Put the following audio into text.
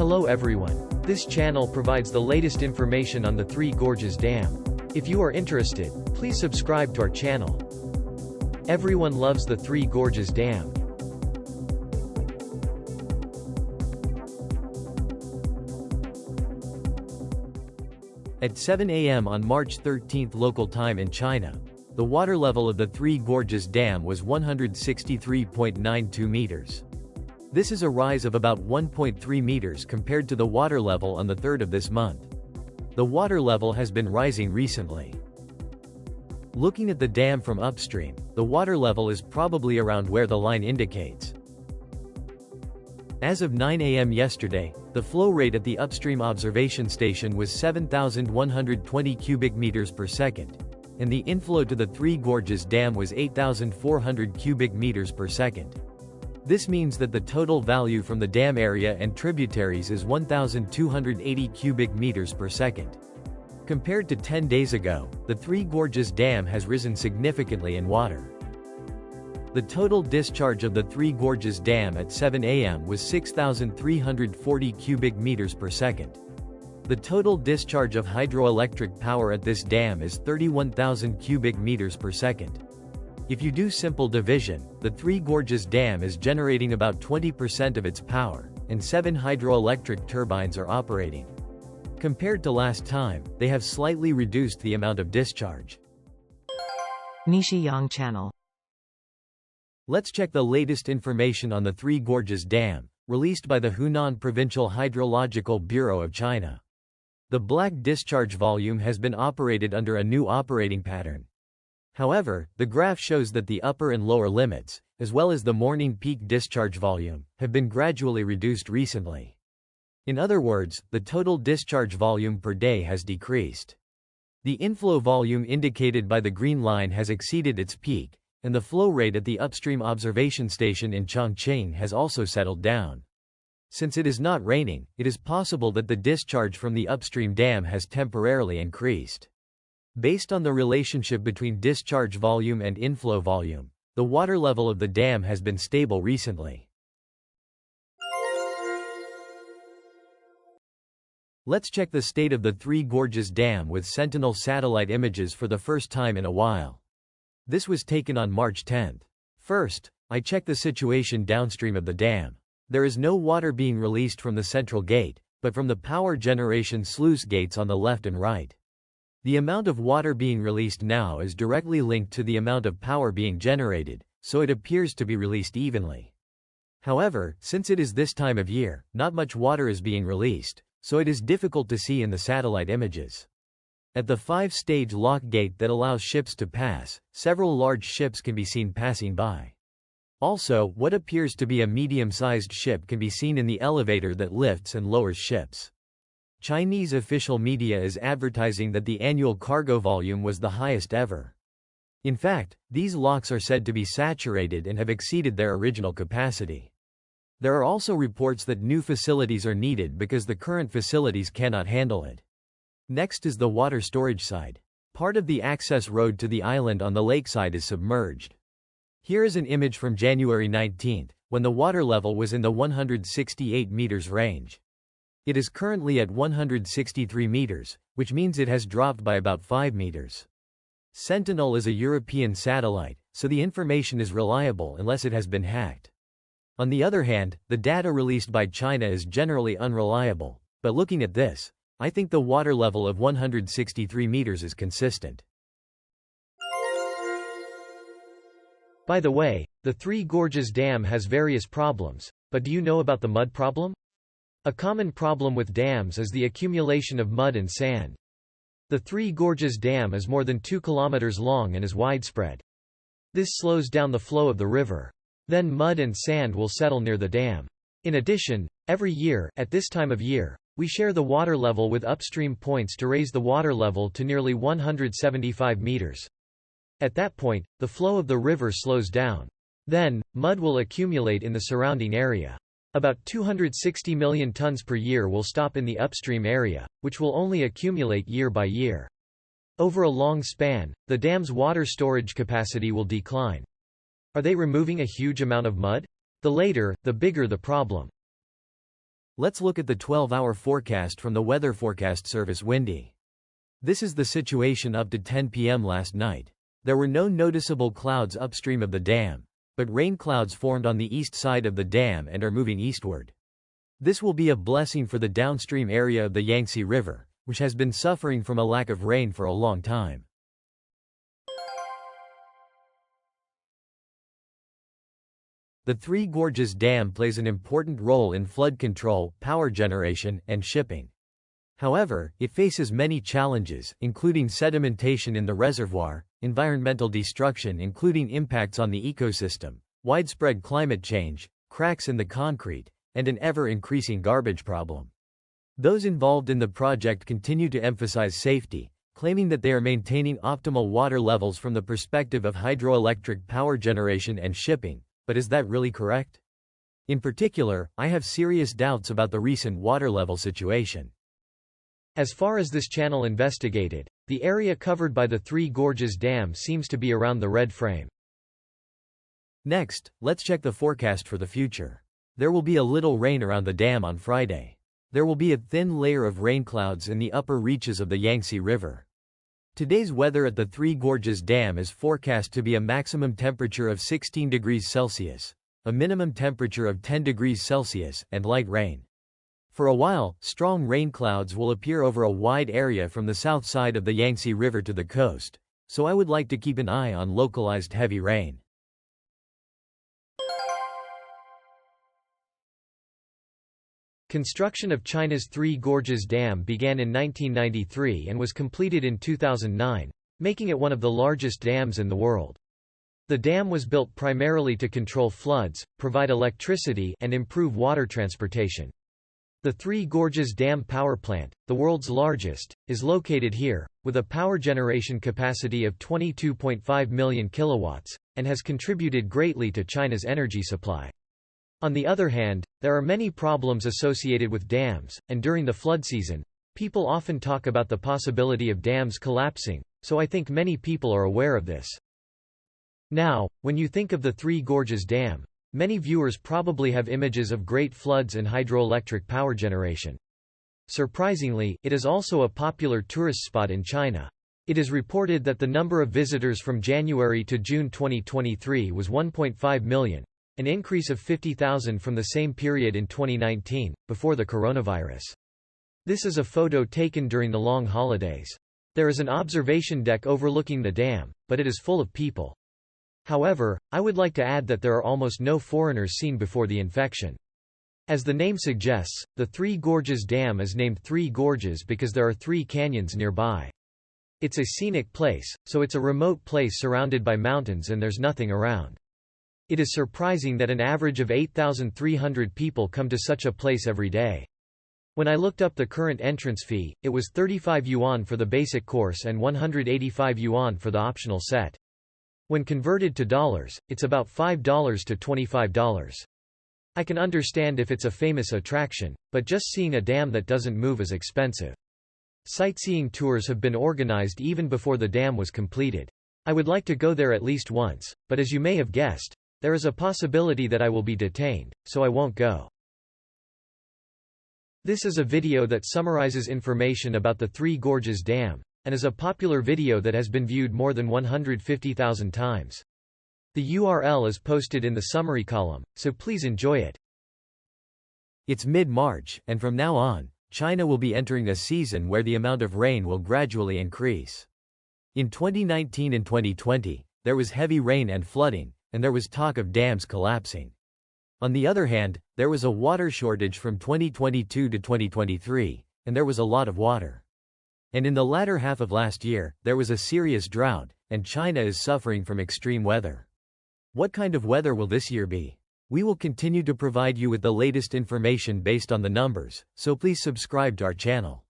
Hello everyone. This channel provides the latest information on the Three Gorges Dam. If you are interested, please subscribe to our channel. Everyone loves the Three Gorges Dam. At 7 a.m. on March 13 local time in China, the water level of the Three Gorges Dam was 163.92 meters. This is a rise of about 1.3 meters compared to the water level on the 3rd of this month. The water level has been rising recently. Looking at the dam from upstream, the water level is probably around where the line indicates. As of 9 a.m. yesterday, the flow rate at the upstream observation station was 7,120 cubic meters per second, and the inflow to the Three Gorges Dam was 8,400 cubic meters per second. This means that the total value from the dam area and tributaries is 1,280 cubic meters per second. Compared to 10 days ago, the Three Gorges Dam has risen significantly in water. The total discharge of the Three Gorges Dam at 7 a.m. was 6,340 cubic meters per second. The total discharge of hydroelectric power at this dam is 31,000 cubic meters per second. If you do simple division, the Three Gorges Dam is generating about 20% of its power, and 7 hydroelectric turbines are operating. Compared to last time, they have slightly reduced the amount of discharge. NISHIYAN channel. Let's check the latest information on the Three Gorges Dam, released by the Hunan Provincial Hydrological Bureau of China. The black discharge volume has been operated under a new operating pattern. However, the graph shows that the upper and lower limits, as well as the morning peak discharge volume, have been gradually reduced recently. In other words, the total discharge volume per day has decreased. The inflow volume indicated by the green line has exceeded its peak, and the flow rate at the upstream observation station in Chongqing has also settled down. Since it is not raining, it is possible that the discharge from the upstream dam has temporarily increased. Based on the relationship between discharge volume and inflow volume, the water level of the dam has been stable recently. Let's check the state of the Three Gorges Dam with Sentinel satellite images for the first time in a while. This was taken on March 10. First, I checked the situation downstream of the dam. There is no water being released from the central gate, but from the power generation sluice gates on the left and right. The amount of water being released now is directly linked to the amount of power being generated, so it appears to be released evenly. However, since it is this time of year, not much water is being released, so it is difficult to see in the satellite images. At the 5-stage lock gate that allows ships to pass, several large ships can be seen passing by. Also, what appears to be a medium-sized ship can be seen in the elevator that lifts and lowers ships. Chinese official media is advertising that the annual cargo volume was the highest ever. In fact, these locks are said to be saturated and have exceeded their original capacity. There are also reports that new facilities are needed because the current facilities cannot handle it. Next is the water storage side. Part of the access road to the island on the lakeside is submerged. Here is an image from January 19, when the water level was in the 168 meters range. It is currently at 163 meters, which means it has dropped by about 5 meters. Sentinel is a European satellite, so the information is reliable unless it has been hacked. On the other hand, the data released by China is generally unreliable, but looking at this, I think the water level of 163 meters is consistent. By the way, the Three Gorges Dam has various problems, but do you know about the mud problem? A common problem with dams is the accumulation of mud and sand. The Three Gorges Dam is more than 2 kilometers long and is widespread. This slows down the flow of the river. Then mud and sand will settle near the dam. In addition, every year, at this time of year, we share the water level with upstream points to raise the water level to nearly 175 meters. At that point, the flow of the river slows down. Then, mud will accumulate in the surrounding area. About 260 million tons per year will stop in the upstream area, which will only accumulate year by year. Over a long span, the dam's water storage capacity will decline. Are they removing a huge amount of mud? The later, the bigger the problem. Let's look at the 12-hour forecast from the Weather Forecast Service Windy. This is the situation up to 10 p.m. last night. There were no noticeable clouds upstream of the dam, but rain clouds formed on the east side of the dam and are moving eastward. This will be a blessing for the downstream area of the Yangtze River, which has been suffering from a lack of rain for a long time. The Three Gorges Dam plays an important role in flood control, power generation, and shipping. However, it faces many challenges, including sedimentation in the reservoir, environmental destruction including impacts on the ecosystem, widespread climate change, cracks in the concrete, and an ever-increasing garbage problem. Those involved in the project continue to emphasize safety, claiming that they are maintaining optimal water levels from the perspective of hydroelectric power generation and shipping, but is that really correct? In particular, I have serious doubts about the recent water level situation. As far as this channel investigated, the area covered by the Three Gorges Dam seems to be around the red frame. Next, let's check the forecast for the future. There will be a little rain around the dam on Friday. There will be a thin layer of rain clouds in the upper reaches of the Yangtze River. Today's weather at the Three Gorges Dam is forecast to be a maximum temperature of 16 degrees Celsius, a minimum temperature of 10 degrees Celsius, and light rain. For a while, strong rain clouds will appear over a wide area from the south side of the Yangtze River to the coast, so I would like to keep an eye on localized heavy rain. Construction of China's Three Gorges Dam began in 1993 and was completed in 2009, making it one of the largest dams in the world. The dam was built primarily to control floods, provide electricity, and improve water transportation. The Three Gorges Dam power plant, the world's largest, is located here, with a power generation capacity of 22.5 million kilowatts, and has contributed greatly to China's energy supply. On the other hand, there are many problems associated with dams, and during the flood season, people often talk about the possibility of dams collapsing, so I think many people are aware of this. Now, when you think of the Three Gorges Dam, many viewers probably have images of great floods and hydroelectric power generation. Surprisingly, it is also a popular tourist spot in China. It is reported that the number of visitors from January to June 2023 was 1.5 million, an increase of 50,000 from the same period in 2019, before the coronavirus. This is a photo taken during the long holidays. There is an observation deck overlooking the dam, but it is full of people. However, I would like to add that there are almost no foreigners seen before the infection. As the name suggests, the Three Gorges Dam is named Three Gorges because there are three canyons nearby. It's a scenic place, so it's a remote place surrounded by mountains and there's nothing around. It is surprising that an average of 8,300 people come to such a place every day. When I looked up the current entrance fee, it was 35 yuan for the basic course and 185 yuan for the optional set. When converted to dollars, it's about $5 to $25. I can understand if it's a famous attraction, but just seeing a dam that doesn't move is expensive. Sightseeing tours have been organized even before the dam was completed. I would like to go there at least once, but as you may have guessed, there is a possibility that I will be detained, so I won't go. This is a video that summarizes information about the Three Gorges Dam, and is a popular video that has been viewed more than 150,000 times. The URL is posted in the summary column, so please enjoy it. It's mid-March, and from now on, China will be entering a season where the amount of rain will gradually increase. In 2019 and 2020, there was heavy rain and flooding, and there was talk of dams collapsing. On the other hand, there was a water shortage from 2022 to 2023, and there was a lot of water. And in the latter half of last year, there was a serious drought, and China is suffering from extreme weather. What kind of weather will this year be? We will continue to provide you with the latest information based on the numbers, so please subscribe to our channel.